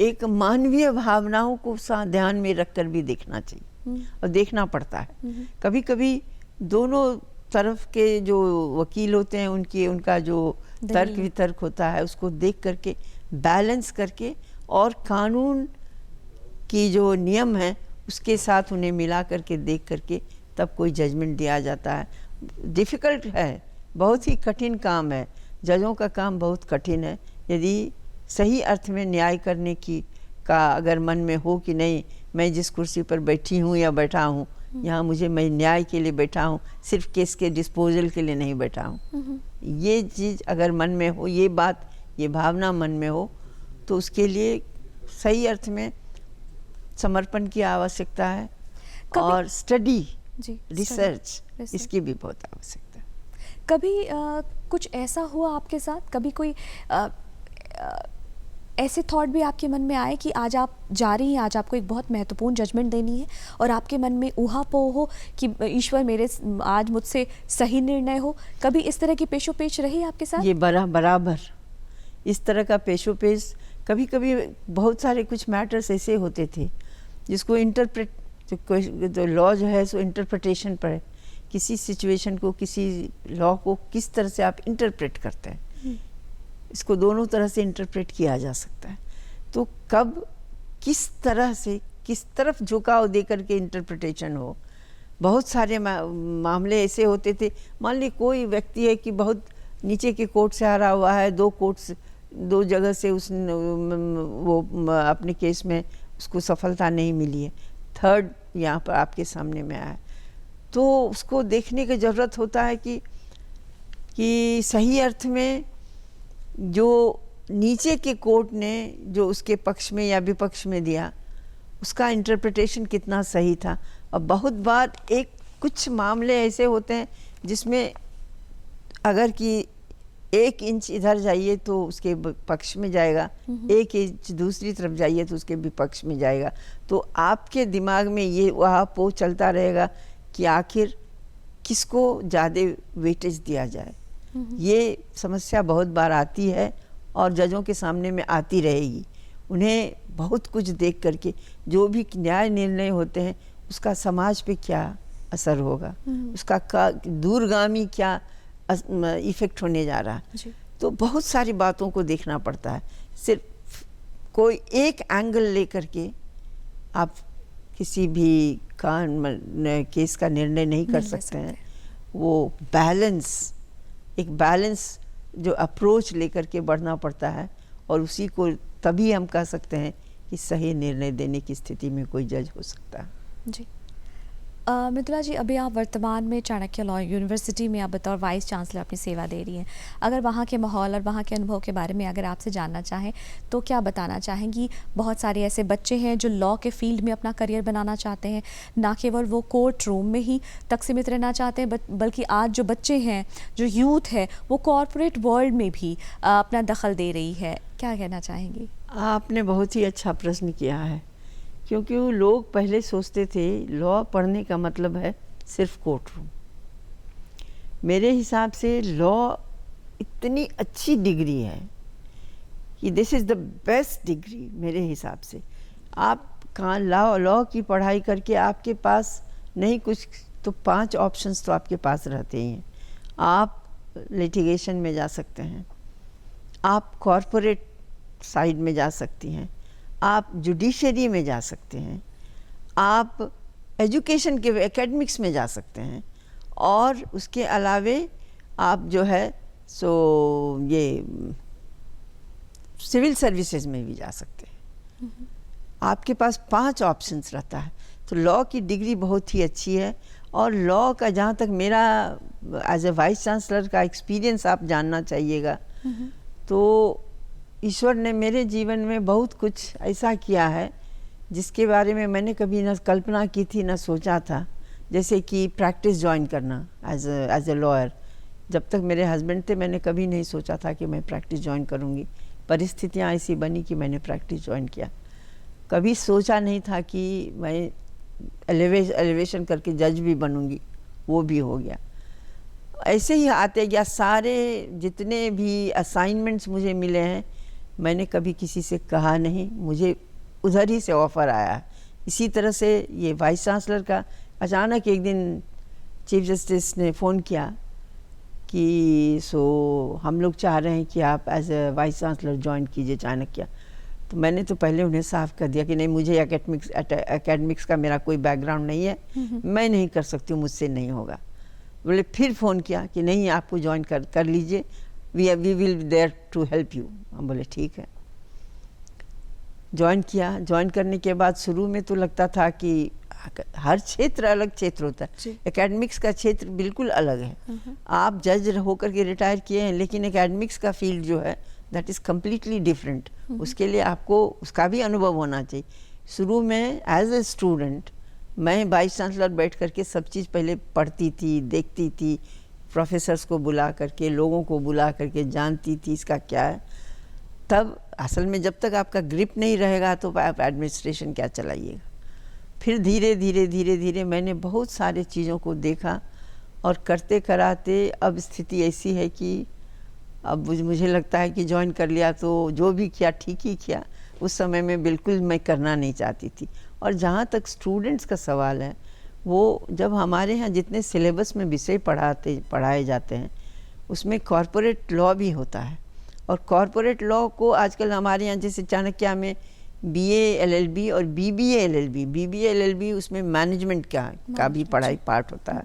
एक मानवीय भावनाओं को ध्यान में रखकर भी देखना चाहिए, और देखना पड़ता है। कभी कभी दोनों तरफ के जो वकील होते हैं, उनका जो तर्क वितर्क होता है, उसको देख करके बैलेंस करके, और कानून की जो नियम है उसके साथ उन्हें मिला करके देख करके तब कोई जजमेंट दिया जाता है। डिफ़िकल्ट है, बहुत ही कठिन काम है, जजों का काम बहुत कठिन है। यदि सही अर्थ में न्याय करने का अगर मन में हो कि नहीं, मैं जिस कुर्सी पर बैठी हूँ या बैठा हूँ, यहाँ मैं न्याय के लिए बैठा हूँ, सिर्फ केस के डिस्पोजल के लिए नहीं बैठा हूँ, ये चीज़ अगर मन में हो, ये भावना मन में हो, तो उसके लिए सही अर्थ में समर्पण की आवश्यकता है, और स्टडी, रिसर्च, इसकी भी बहुत आवश्यकता है। कभी कुछ ऐसा हुआ आपके साथ, कभी कोई ऐसे थॉट भी आपके मन में आए कि आज आप जा रही हैं, आज आपको एक बहुत महत्वपूर्ण जजमेंट देनी है, और आपके मन में ऊहापोह हो कि ईश्वर आज मुझसे सही निर्णय हो? कभी इस तरह की पेशोपेश रही आपके साथ? ये बराबर इस तरह का पेशोपेश, कभी कभी बहुत सारे कुछ मैटर्स ऐसे होते थे जिसको इंटरप्रेट तो लॉ जो है सो इंटरप्रिटेशन पर है, किसी सिचुएशन को, किसी लॉ को किस तरह से आप इंटरप्रेट करते हैं, इसको दोनों तरह से इंटरप्रेट किया जा सकता है। तो कब किस तरह से किस तरफ झुकाव दे करके इंटरप्रिटेशन हो। बहुत सारे मामले ऐसे होते थे, मान ली कोई व्यक्ति है कि बहुत नीचे के कोर्ट से हारा हुआ है, दो जगह से वो अपने केस में उसको सफलता नहीं मिली है, थर्ड यहाँ पर आपके सामने में आया है, तो उसको देखने की ज़रूरत होता है कि सही अर्थ में जो नीचे के कोर्ट ने जो उसके पक्ष में या विपक्ष में दिया, उसका इंटरप्रिटेशन कितना सही था। और बहुत बार कुछ मामले ऐसे होते हैं जिसमें अगर कि 1 इंच इधर जाइए तो उसके पक्ष में जाएगा, 1 इंच दूसरी तरफ जाइए तो उसके विपक्ष में जाएगा। तो आपके दिमाग में ये वहाँ पो चलता रहेगा कि आखिर किसको ज़्यादा वेटेज दिया जाए। ये समस्या बहुत बार आती है और जजों के सामने में आती रहेगी। उन्हें बहुत कुछ देख करके जो भी न्याय निर्णय होते हैं उसका समाज पे क्या असर होगा, उसका दूरगामी क्या इफ़ेक्ट होने जा रहा है। तो बहुत सारी बातों को देखना पड़ता है। सिर्फ कोई एक एंगल लेकर के आप किसी भी केस का निर्णय नहीं कर सकते हैं। वो एक बैलेंस जो अप्रोच लेकर के बढ़ना पड़ता है, और उसी को तभी हम कह सकते हैं कि सही निर्णय देने की स्थिति में कोई जज हो सकता है। जी मृदुला जी, अभी आप वर्तमान में चाणक्य लॉ यूनिवर्सिटी में आप बतौर वाइस चांसलर अपनी सेवा दे रही हैं। अगर वहाँ के माहौल और वहाँ के अनुभव के बारे में अगर आपसे जानना चाहें तो क्या बताना चाहेंगी? बहुत सारे ऐसे बच्चे हैं जो लॉ के फील्ड में अपना करियर बनाना चाहते हैं, ना केवल वो कोर्ट रूम में ही तक सीमित रहना चाहते हैं, बल्कि आज जो बच्चे हैं, जो यूथ है, वो कॉरपोरेट वर्ल्ड में भी अपना दखल दे रही है। क्या कहना चाहेंगी? आपने बहुत ही अच्छा प्रश्न किया है, क्योंकि वो लोग पहले सोचते थे लॉ पढ़ने का मतलब है सिर्फ कोर्ट रूम। मेरे हिसाब से लॉ इतनी अच्छी डिग्री है कि this is the best degree मेरे हिसाब से। आप कहाँ लॉ की पढ़ाई करके आपके पास नहीं कुछ तो 5 ऑप्शंस तो आपके पास रहते ही हैं। आप लिटिगेशन में जा सकते हैं, आप कॉरपोरेट साइड में जा सकती हैं, आप जुडिशरी में जा सकते हैं, आप एजुकेशन के एकेडमिक्स में जा सकते हैं, और उसके अलावे आप जो है सो ये सिविल सर्विसेज में भी जा सकते हैं। आपके पास 5 ऑप्शंस रहता है। तो लॉ की डिग्री बहुत ही अच्छी है। और लॉ का जहाँ तक मेरा एज ए वाइस चांसलर का एक्सपीरियंस आप जानना चाहिएगा, तो ईश्वर ने मेरे जीवन में बहुत कुछ ऐसा किया है जिसके बारे में मैंने कभी ना कल्पना की थी, ना सोचा था। जैसे कि प्रैक्टिस ज्वाइन करना एज ए लॉयर। जब तक मेरे हस्बैंड थे मैंने कभी नहीं सोचा था कि मैं प्रैक्टिस ज्वाइन करूँगी। परिस्थितियाँ ऐसी बनी कि मैंने प्रैक्टिस ज्वाइन किया। कभी सोचा नहीं था कि मैं एलिवेशन करके जज भी बनूँगी, वो भी हो गया। ऐसे ही आते गया। सारे जितने भी असाइनमेंट्स मुझे मिले हैं, मैंने कभी किसी से कहा नहीं, मुझे उधर ही से ऑफ़र आया। इसी तरह से ये वाइस चांसलर का अचानक एक दिन चीफ जस्टिस ने फ़ोन किया कि हम लोग चाह रहे हैं कि आप as a vice chancellor join कीजिए चाणक्य। तो मैंने तो पहले उन्हें साफ कर दिया कि नहीं, मुझे एकेडमिक्स का मेरा कोई बैकग्राउंड नहीं है, मैं नहीं कर सकती हूँ, मुझसे नहीं होगा। बोले फिर फ़ोन किया कि नहीं, आपको ज्वाइन कर लीजिए, we will there to help you. हम बोले ठीक है। ज्वाइन किया। ज्वाइन करने के बाद शुरू में तो लगता था कि हर क्षेत्र अलग क्षेत्र होता है। एकेडमिक्स का क्षेत्र बिल्कुल अलग है। आप जज होकर के रिटायर किए हैं, लेकिन एकेडमिक्स का फील्ड जो है दैट इज़ कम्प्लीटली डिफरेंट। उसके लिए आपको उसका भी अनुभव होना चाहिए। शुरू में एज ए स्टूडेंट मैं वाइस चांसलर बैठ करके सब चीज़ पहले पढ़ती थी, देखती थी, प्रोफेसर्स को बुला करके, लोगों को बुला करके जानती थी इसका क्या है। तब असल में जब तक आपका ग्रिप नहीं रहेगा तो आप एडमिनिस्ट्रेशन क्या चलाइएगा। फिर धीरे धीरे मैंने बहुत सारे चीज़ों को देखा, और करते कराते अब स्थिति ऐसी है कि अब मुझे लगता है कि ज्वाइन कर लिया तो जो भी किया ठीक ही किया। उस समय में बिल्कुल मैं करना नहीं चाहती थी। और जहाँ तक स्टूडेंट्स का सवाल है, वो जब हमारे यहाँ जितने सिलेबस में विषय पढ़ाए जाते हैं उसमें कॉरपोरेट लॉ भी होता है। और कॉरपोरेट लॉ को आजकल हमारे यहाँ जैसे चाणक्य में BA LLB और BBA LLB उसमें मैनेजमेंट का भी पढ़ाई पार्ट होता है।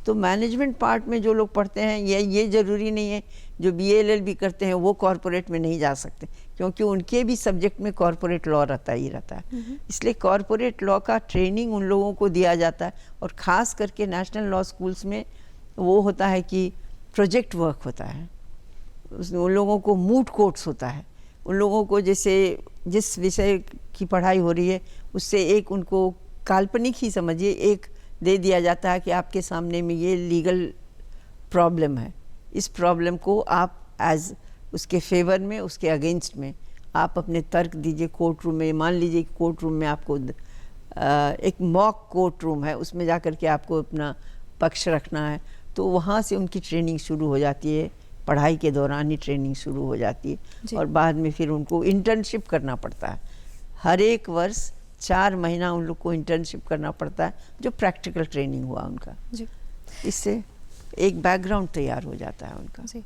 तो मैनेजमेंट पार्ट में जो लोग पढ़ते हैं ये ज़रूरी नहीं है जो BA LLB करते हैं वो कॉरपोरेट में नहीं जा सकते, क्योंकि उनके भी सब्जेक्ट में कॉरपोरेट लॉ रहता है। इसलिए कॉरपोरेट लॉ का ट्रेनिंग उन लोगों को दिया जाता है। और ख़ास करके नेशनल लॉ स्कूल्स में वो होता है कि प्रोजेक्ट वर्क होता है, उन लोगों को मूट कोर्ट्स होता है, उन लोगों को जैसे जिस विषय की पढ़ाई हो रही है उससे एक उनको काल्पनिक ही समझिए एक दे दिया जाता है कि आपके सामने में ये लीगल प्रॉब्लम है, इस प्रॉब्लम को आप एज उसके फेवर में उसके अगेंस्ट में आप अपने तर्क दीजिए कोर्ट रूम में। मान लीजिए कि कोर्ट रूम में आपको एक मॉक कोर्ट रूम है, उसमें जा कर के आपको अपना पक्ष रखना है, तो वहाँ से उनकी ट्रेनिंग शुरू हो जाती है, पढ़ाई के दौरान ही ट्रेनिंग शुरू हो जाती है। और बाद में फिर उनको इंटर्नशिप करना पड़ता है। हर एक वर्ष 4 महीना उन लोग को इंटर्नशिप करना पड़ता है, जो प्रैक्टिकल ट्रेनिंग हुआ उनका जी। इससे एक बैकग्राउंड तैयार हो जाता है उनका जी।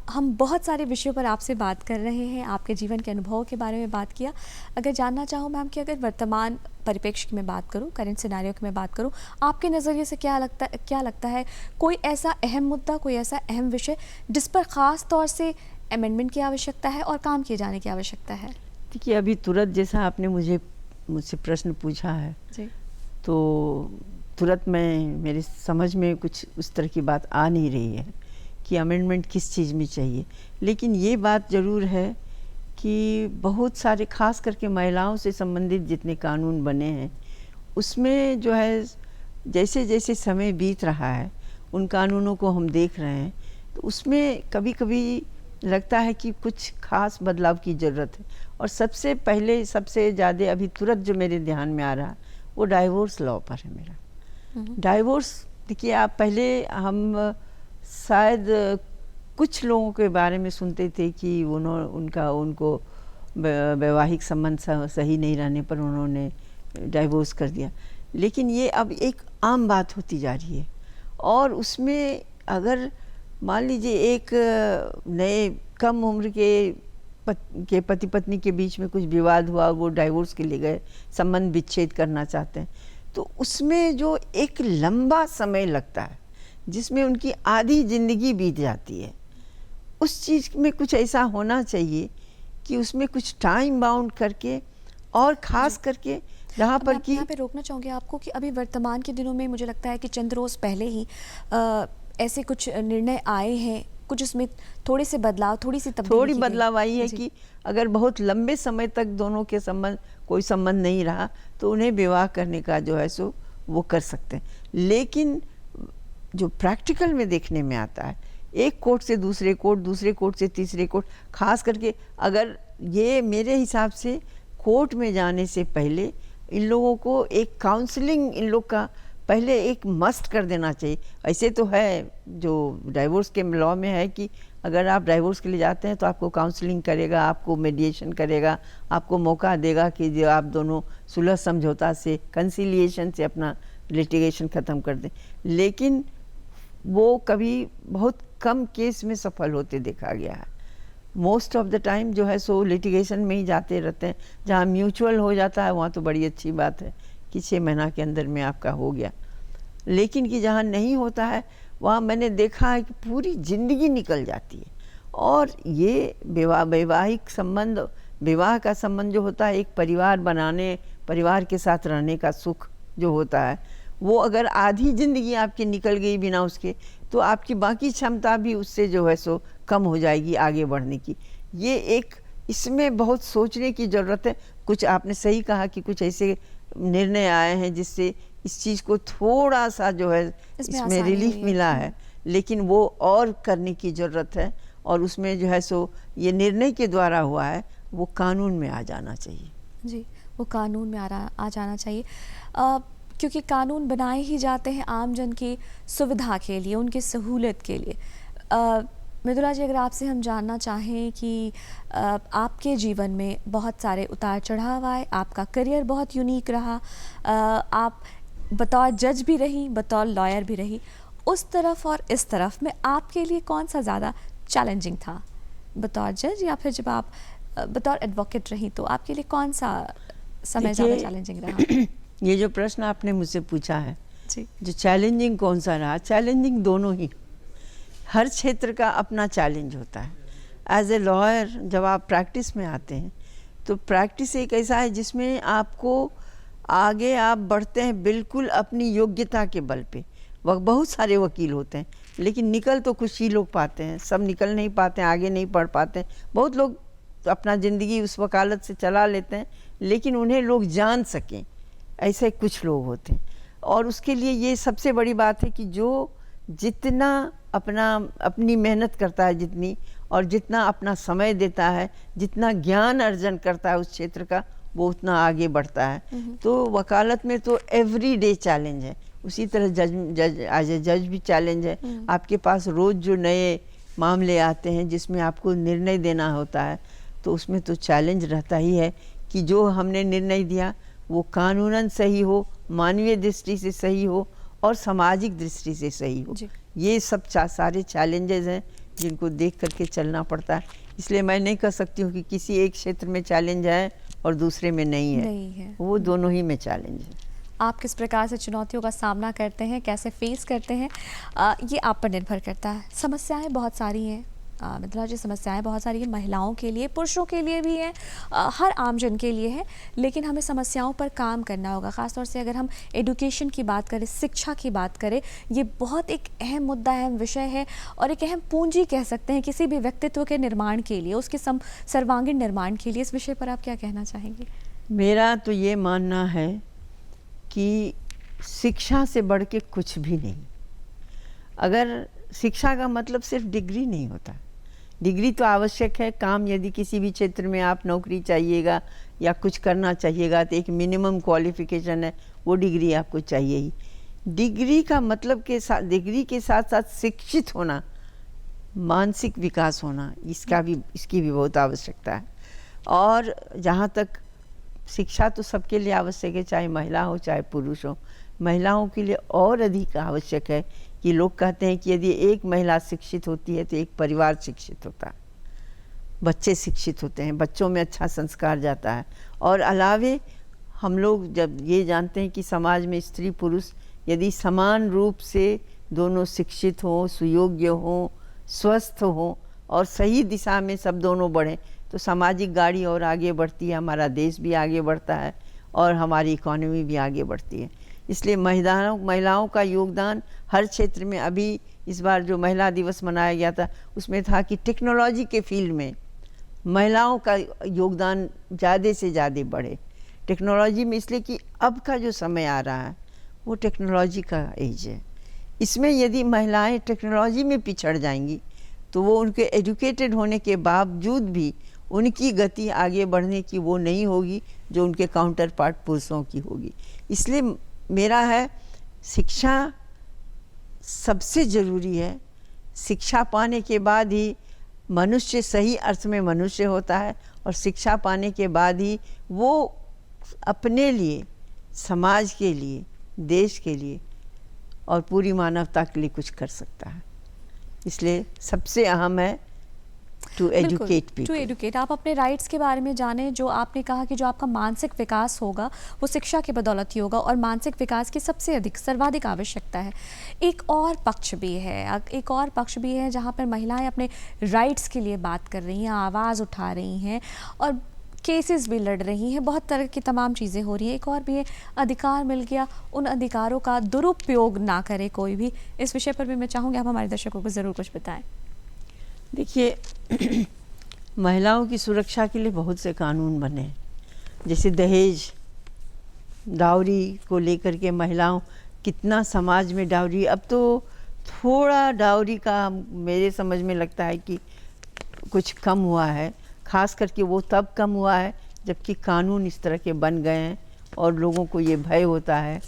हम बहुत सारे विषयों पर आपसे बात कर रहे हैं, आपके जीवन के अनुभवों के बारे में बात किया। अगर जानना चाहूँ मैम कि अगर वर्तमान परिप्रेक्ष्य की मैं बात करूँ, करंट सिनेरियो की मैं बात करूँ, आपके नज़रिए से क्या लगता है कोई ऐसा अहम मुद्दा, कोई ऐसा अहम विषय जिस पर ख़ास तौर से अमेंडमेंट की आवश्यकता है और काम किए जाने की आवश्यकता है? देखिए, अभी तुरंत जैसा आपने मुझसे प्रश्न पूछा है जी, तो तुरंत मेरी समझ में कुछ उस तरह की बात आ नहीं रही है कि अमेंडमेंट किस चीज़ में चाहिए। लेकिन ये बात ज़रूर है कि बहुत सारे खास करके महिलाओं से संबंधित जितने कानून बने हैं उसमें जो है जैसे जैसे समय बीत रहा है उन कानूनों को हम देख रहे हैं, तो उसमें कभी कभी लगता है कि कुछ खास बदलाव की ज़रूरत है। और सबसे पहले सबसे ज़्यादा अभी तुरंत जो मेरे ध्यान में आ रहा है वो डाइवोर्स लॉ पर है मेरा। डाइवोर्स, देखिए आप पहले हम शायद कुछ लोगों के बारे में सुनते थे कि उनको वैवाहिक संबंध सही नहीं रहने पर उन्होंने डाइवोर्स कर दिया, लेकिन ये अब एक आम बात होती जा रही है। और उसमें अगर मान लीजिए एक नए कम उम्र के पति पत्नी के बीच में कुछ विवाद हुआ, वो डाइवोर्स के लिए गए, संबंध विच्छेद करना चाहते हैं, तो उसमें जो एक लंबा समय लगता है जिसमें उनकी आधी ज़िंदगी बीत जाती है, उस चीज़ में कुछ ऐसा होना चाहिए कि उसमें कुछ टाइम बाउंड करके, और ख़ास करके जहाँ पर कि यहाँ पे रोकना चाहूँगी आपको कि अभी वर्तमान के दिनों में मुझे लगता है कि चंद रोज़ पहले ही ऐसे कुछ निर्णय आए हैं, कुछ उसमें थोड़े से बदलाव, थोड़ी बदलाव आई है कि अगर बहुत लंबे समय तक दोनों के कोई संबंध नहीं रहा तो उन्हें विवाह करने का जो है सो वो कर सकते हैं। लेकिन जो प्रैक्टिकल में देखने में आता है, एक कोर्ट से दूसरे कोर्ट, दूसरे कोर्ट से तीसरे कोर्ट, खास करके अगर ये मेरे हिसाब से कोर्ट में जाने से पहले इन लोगों को एक काउंसलिंग इन लोग का पहले एक मस्ट कर देना चाहिए। ऐसे तो है जो डाइवोर्स के लॉ में है कि अगर आप डाइवोर्स के लिए जाते हैं तो आपको काउंसलिंग करेगा, आपको मेडिएशन करेगा, आपको मौका देगा कि जो आप दोनों सुलह समझौता से, कंसिलिएशन से अपना लिटिगेशन ख़त्म कर दें। लेकिन वो कभी बहुत कम केस में सफल होते देखा गया है। मोस्ट ऑफ द टाइम जो है सो लिटिगेशन में ही जाते रहते हैं। जहाँ म्यूचुअल हो जाता है वहाँ तो बड़ी अच्छी बात है कि 6 महीना के अंदर में आपका हो गया, लेकिन कि जहाँ नहीं होता है वहाँ मैंने देखा है कि पूरी ज़िंदगी निकल जाती है। और ये वैवाहिक संबंध, विवाह का संबंध जो होता है एक परिवार बनाने, परिवार के साथ रहने का सुख जो होता है, वो अगर आधी ज़िंदगी आपकी निकल गई बिना उसके, तो आपकी बाकी क्षमता भी उससे जो है सो कम हो जाएगी आगे बढ़ने की। ये एक इसमें बहुत सोचने की ज़रूरत है। कुछ आपने सही कहा कि कुछ ऐसे निर्णय आए हैं जिससे इस चीज़ को थोड़ा सा जो है इसमें रिलीफ मिला है, लेकिन वो और करने की ज़रूरत है। और उसमें जो है सो ये निर्णय के द्वारा हुआ है, वो कानून में आ जाना चाहिए। जी, वो कानून में आ जाना चाहिए, क्योंकि कानून बनाए ही जाते हैं आम जन की सुविधा के लिए, उनकी सहूलत के लिए। मृदुला जी, अगर आपसे हम जानना चाहें कि आपके जीवन में बहुत सारे उतार चढ़ाव आए, आपका करियर बहुत यूनिक रहा, आप बतौर जज भी रही, बतौर लॉयर भी रही, उस तरफ और इस तरफ में आपके लिए कौन सा ज़्यादा चैलेंजिंग था, बतौर जज या फिर जब आप बतौर एडवोकेट रही, तो आपके लिए कौन सा समय ज़्यादा चैलेंजिंग रहा? ये जो प्रश्न आपने मुझसे पूछा है, जी, जो चैलेंजिंग कौन सा रहा, चैलेंजिंग दोनों ही। हर क्षेत्र का अपना चैलेंज होता है। एज ए लॉयर जब आप प्रैक्टिस में आते हैं तो प्रैक्टिस एक ऐसा है जिसमें आपको आगे आप बढ़ते हैं बिल्कुल अपनी योग्यता के बल पे। वह बहुत सारे वकील होते हैं लेकिन निकल तो कुछ ही लोग पाते हैं, सब निकल नहीं पाते हैं, आगे नहीं बढ़ पाते हैं। बहुत लोग अपना ज़िंदगी उस वकालत से चला लेते हैं लेकिन उन्हें लोग जान सकें, ऐसे कुछ लोग होते हैं। और उसके लिए ये सबसे बड़ी बात है कि जो जितना अपनी मेहनत करता है, जितनी और जितना अपना समय देता है, जितना ज्ञान अर्जन करता है उस क्षेत्र का, वो उतना आगे बढ़ता है। तो वकालत में तो एवरीडे चैलेंज है। उसी तरह जज भी चैलेंज है। आपके पास रोज़ जो नए मामले आते हैं जिसमें आपको निर्णय देना होता है, तो उसमें तो चैलेंज रहता ही है कि जो हमने निर्णय दिया वो कानूनन सही हो, मानवीय दृष्टि से सही हो और सामाजिक दृष्टि से सही हो। ये सब सारे चैलेंजेस हैं जिनको देख करके चलना पड़ता है। इसलिए मैं नहीं कह सकती हूँ कि किसी एक क्षेत्र में चैलेंज है और दूसरे में नहीं है। वो दोनों ही में चैलेंज है। आप किस प्रकार से चुनौतियों का सामना करते हैं, कैसे फेस करते हैं, ये आप पर निर्भर करता है। समस्याएं बहुत सारी हैं मृदुला जी, समस्याएं बहुत सारी हैं, महिलाओं के लिए, पुरुषों के लिए भी हैं, हर आमजन के लिए है। लेकिन हमें समस्याओं पर काम करना होगा। ख़ासतौर से अगर हम एजुकेशन की बात करें, शिक्षा की बात करें, ये बहुत एक अहम मुद्दा, अहम विषय है और एक अहम पूंजी कह सकते हैं किसी भी व्यक्तित्व के निर्माण के लिए, उसके सर्वांगीण निर्माण के लिए। इस विषय पर आप क्या कहना चाहेंगे? मेरा तो ये मानना है कि शिक्षा से बढ़ के कुछ भी नहीं। अगर शिक्षा का मतलब सिर्फ डिग्री नहीं होता। डिग्री तो आवश्यक है। काम यदि किसी भी क्षेत्र में आप नौकरी चाहिएगा या कुछ करना चाहिएगा तो एक मिनिमम क्वालिफिकेशन है, वो डिग्री आपको चाहिए ही। डिग्री का मतलब के साथ, डिग्री के साथ साथ शिक्षित होना, मानसिक विकास होना, इसकी भी बहुत आवश्यकता है। और जहाँ तक शिक्षा तो सबके लिए आवश्यक है, चाहे महिला हो चाहे पुरुष हो। महिलाओं के लिए और अधिक आवश्यक है कि लोग कहते हैं कि यदि एक महिला शिक्षित होती है तो एक परिवार शिक्षित होता है, बच्चे शिक्षित होते हैं, बच्चों में अच्छा संस्कार जाता है। और अलावे हम लोग जब ये जानते हैं कि समाज में स्त्री पुरुष यदि समान रूप से दोनों शिक्षित हों, सुयोग्य हों, स्वस्थ हों और सही दिशा में सब दोनों बढ़ें तो सामाजिक गाड़ी और आगे बढ़ती है, हमारा देश भी आगे बढ़ता है और हमारी इकोनॉमी भी आगे बढ़ती है। इसलिए महिलाओं का योगदान हर क्षेत्र में, अभी इस बार जो महिला दिवस मनाया गया था उसमें था कि टेक्नोलॉजी के फील्ड में महिलाओं का योगदान ज़्यादा से ज़्यादा बढ़े। टेक्नोलॉजी में इसलिए कि अब का जो समय आ रहा है वो टेक्नोलॉजी का एज है। इसमें यदि महिलाएं टेक्नोलॉजी में पिछड़ जाएंगी तो वो उनके एजुकेटेड होने के बावजूद भी उनकी गति आगे बढ़ने की वो नहीं होगी जो उनके काउंटर पार्ट पुरुषों की होगी। इसलिए मेरा है शिक्षा सबसे ज़रूरी है। शिक्षा पाने के बाद ही मनुष्य सही अर्थ में मनुष्य होता है और शिक्षा पाने के बाद ही वो अपने लिए, समाज के लिए, देश के लिए और पूरी मानवता के लिए कुछ कर सकता है। इसलिए सबसे अहम है to educate people. To educate. आप अपने राइट्स के बारे में जानें। जो आपने कहा कि जो आपका मानसिक विकास होगा वो शिक्षा की बदौलत ही होगा और मानसिक विकास की सबसे अधिक, सर्वाधिक आवश्यकता है। एक और पक्ष भी है जहाँ पर महिलाएं अपने राइट्स के लिए बात कर रही हैं, आवाज़ उठा रही हैं और केसेस भी लड़ रही हैं, बहुत तरह की तमाम चीज़ें हो रही हैं। एक और भी है, अधिकार मिल गया, उन अधिकारों का दुरुपयोग ना करे कोई भी। इस विषय पर भी मैं चाहूँगी आप हमारे दर्शकों को ज़रूर कुछ बताएं। देखिए, महिलाओं की सुरक्षा के लिए बहुत से कानून बने, जैसे दहेज, डाउरी को लेकर के महिलाओं कितना समाज में डाउरी, अब तो थोड़ा डाउरी का मेरे समझ में लगता है कि कुछ कम हुआ है। खास करके वो तब कम हुआ है जबकि कानून इस तरह के बन गए हैं और लोगों को ये भय होता है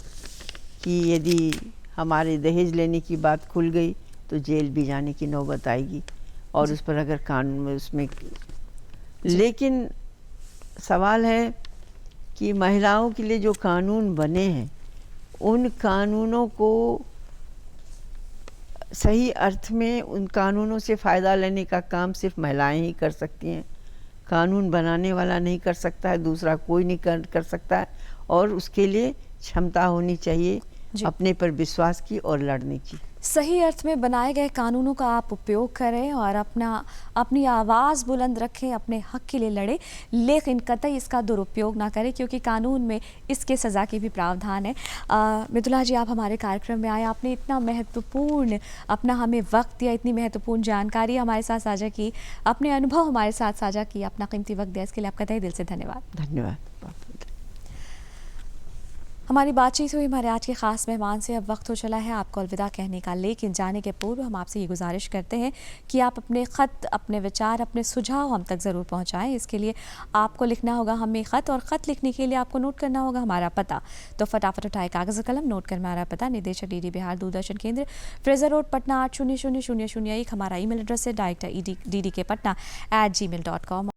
कि यदि हमारे दहेज लेने की बात खुल गई तो जेल भी जाने की नौबत आएगी। और उस पर अगर कानून में उसमें, लेकिन सवाल है कि महिलाओं के लिए जो कानून बने हैं उन कानूनों को सही अर्थ में, उन कानूनों से फ़ायदा लेने का काम सिर्फ महिलाएं ही कर सकती हैं। कानून बनाने वाला नहीं कर सकता है, दूसरा कोई नहीं कर सकता है, और उसके लिए क्षमता होनी चाहिए जी। अपने पर विश्वास की और लड़ने की। सही अर्थ में बनाए गए कानूनों का आप उपयोग करें और अपनी आवाज़ बुलंद रखें, अपने हक के लिए लड़ें, लेकिन कतई इसका दुरुपयोग ना करें, क्योंकि कानून में इसके सज़ा की भी प्रावधान है। मृदुला जी, आप हमारे कार्यक्रम में आए, आपने इतना महत्वपूर्ण अपना हमें वक्त दिया, इतनी महत्वपूर्ण जानकारी हमारे साथ साझा की, अपने अनुभव हमारे साथ साझा किए, अपना कीमती वक्त दिया, इसके लिए आपका तहे दिल से धन्यवाद। धन्यवाद। हमारी बातचीत हुई हमारे आज के ख़ास मेहमान से। अब वक्त हो चला है आपको अलविदा कहने का, लेकिन जाने के पूर्व हम आपसे ये गुजारिश करते हैं कि आप अपने ख़त, अपने विचार, अपने सुझाव हम तक ज़रूर पहुंचाएं। इसके लिए आपको लिखना होगा हमें ख़त, और ख़त लिखने के लिए आपको नोट करना होगा हमारा पता। तो फटाफट उठाए कागज़ कलम, नोट कर हमारा पता, निदेशक DD बिहार दूरदर्शन केंद्र, फ्रेजर रोड, पटना 800001। हमारा ईमेल एड्रेस है director DD के Patna @gmail.com।